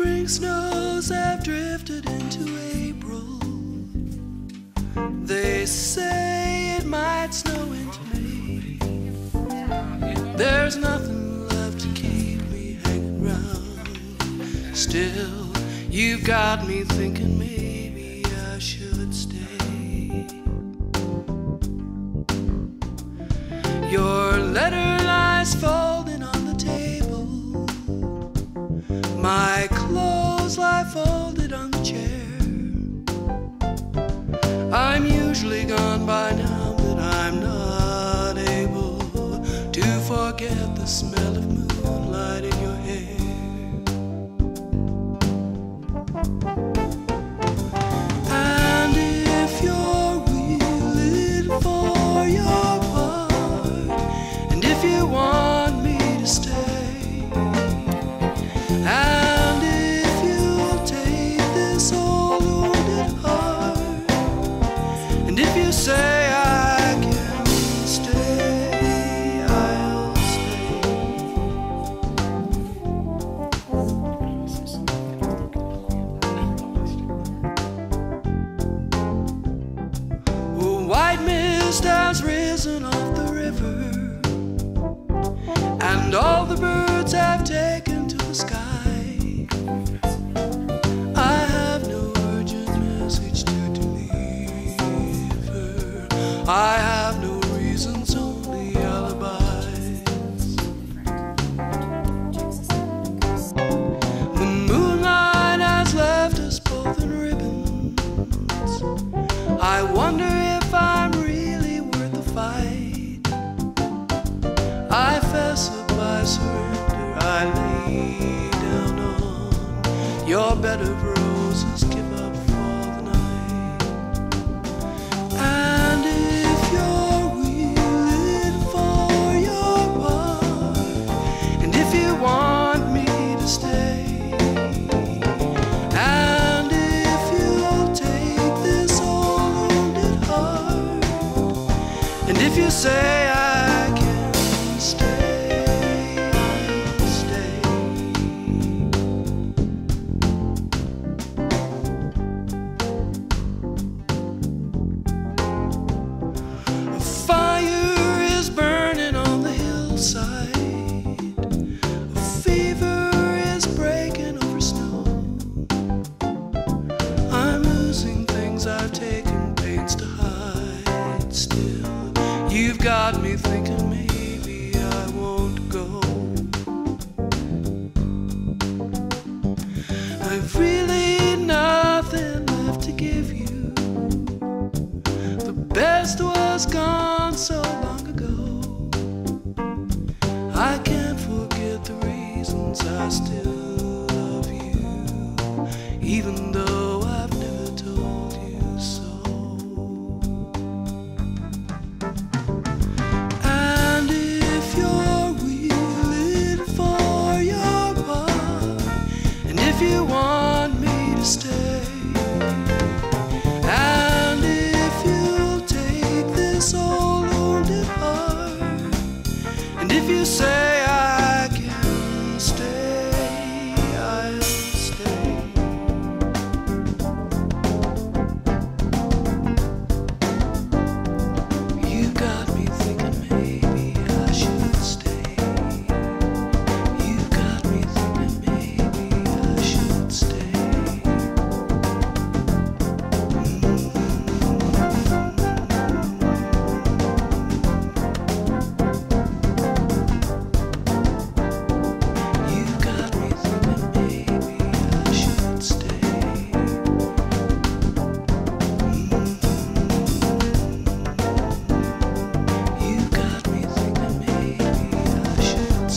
Spring snows have drifted into April. They say it might snow into May. There's nothing left to keep me hanging round. Still, you've got me thinking maybe I should stay. Your letter lies folded on the table. My clothes lie folded on the chair. I'm usually gone by now, but I'm not able to forget the smell of moonlight in your hair. And if you're willing for your part, and if you want me to stay, and if you'll take this old wounded heart, and if you say I can stay, I'll stay. White mist has risen off the river, and all the birds have taken to the sky. I have no urgent message to deliver. I have no reasons, only alibis. The moonlight has left us both in ribbons. I wonder if I'm really worth the fight. I fess up, I surrender, I lay down on your bed of roses, give up for the night. And if you're willing for your part, and if you want me to stay, and if you'll take this old wounded heart, and if you say I can stay, I'll stay. A fire is burning on the hillside. A fever is breaking over snow. I'm losing things I've taken pains to hide. Still, you've got me thinking maybe I won't go. I've really nothing left to give you. The best was gone so long ago. I can't forget the reasons I still love you, even though I've never told you so. And if you're willing for your part, and if you want me to stay, and if you'll take this old wounded heart, and if you say I can stay, I'll stay. You got me thinking maybe I should stay. You got me thinking maybe I should stay. You got me thinking maybe I should stay. You got me thinking maybe I should stay.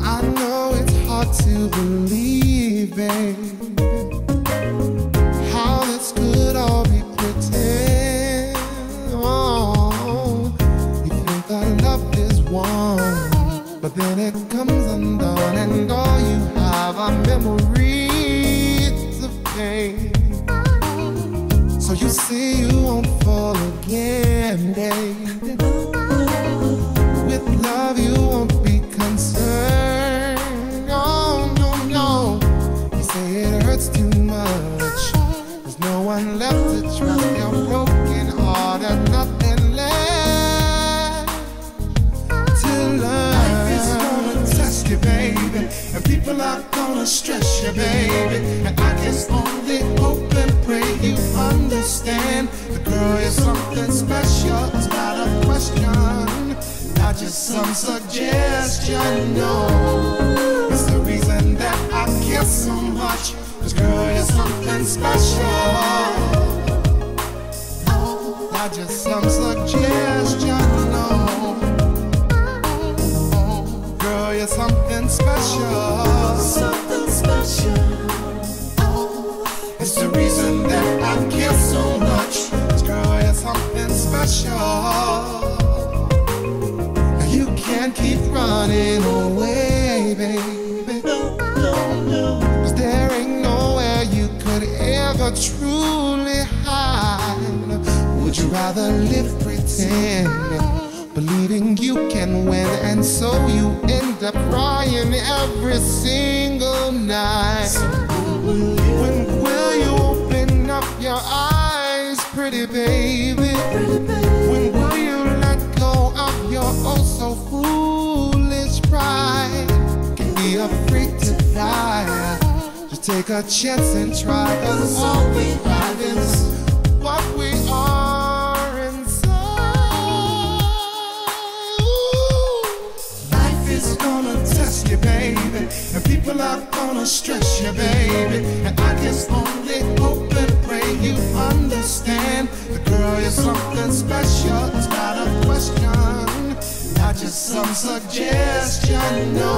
I know it's hard to believe, babe, So you see you won't fall again, baby. With love you won't be concerned. Oh, no, no. You say it hurts too much. There's no one left to trust. Your broken heart and nothing left to learn. Life is gonna test you, baby, and people are gonna stress you, baby. And I can only hope and pray you understand. The girl is something special, it's not a question, not just some suggestion, no. It's the reason that I care so much. This girl is something special, not just some suggestion, no. Girl, you're something special, something special. It's the reason that I care so much. This girl is something special. Now you can't keep running away, baby. No, no, no. 'Cause there ain't nowhere you could ever truly hide. Would you rather live pretend, believing you can win, and so you end up crying every single night? When will you open up your eyes, pretty baby? When will you let go of your oh so foolish pride? Can be afraid to die. Just take a chance and try, 'cause all we have is what we are inside. Life is gonna test you, baby, and people are gonna stress you, baby. And I just only hope and pray you understand. The girl is something special, it's not a question, not just some suggestion, no.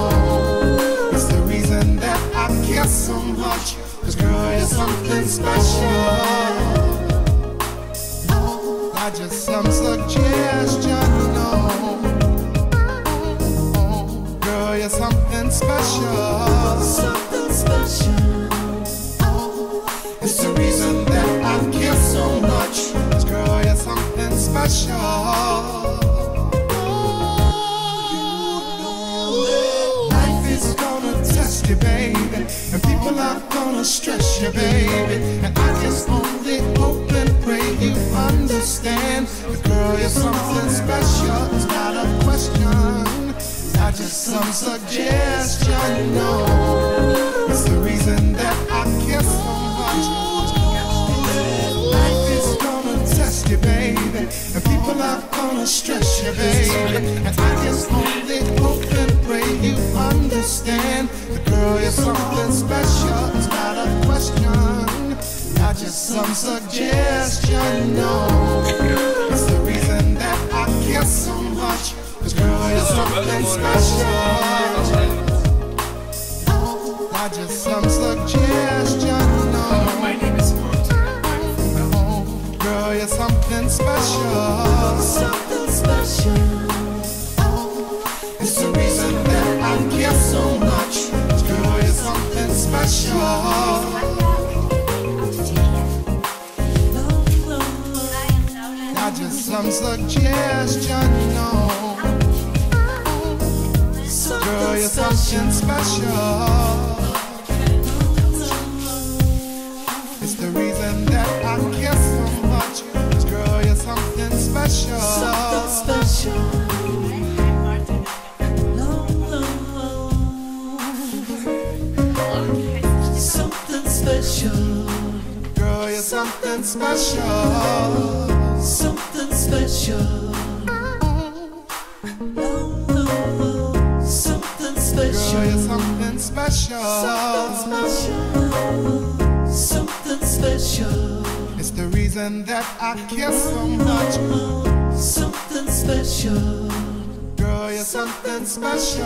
It's the reason that I care so much. This girl is something special, not just some suggestion, no. Girl, you're something special, something special. It's the reason that I care so much. This girl, you're something special. Life is gonna test you, baby, and people are gonna stress you, baby. And I just only hope and pray you understand. The girl, you're something special, it's not a question, not just some suggestion, no. It's the reason that I care so much. Life is gonna test you, baby, and people are gonna stress you, baby. And I just only hope and pray you understand. The girl is something special, it's not a question, not just some suggestion, no. It's the reason that I care so much. This girl is something special, not just some suggestion, no. My name is Girl, you're something special, something special. It's the reason that I care so much. This girl is something special, not just some suggestion, no. Girl, you're something special. It's the reason that I care so much. This girl, you're something special, something special. Something special. Girl, you're something special, something special. Something special. Girl, you're something special, something special. Something special. It's the reason that I care so much. Something special. Girl, you're something special.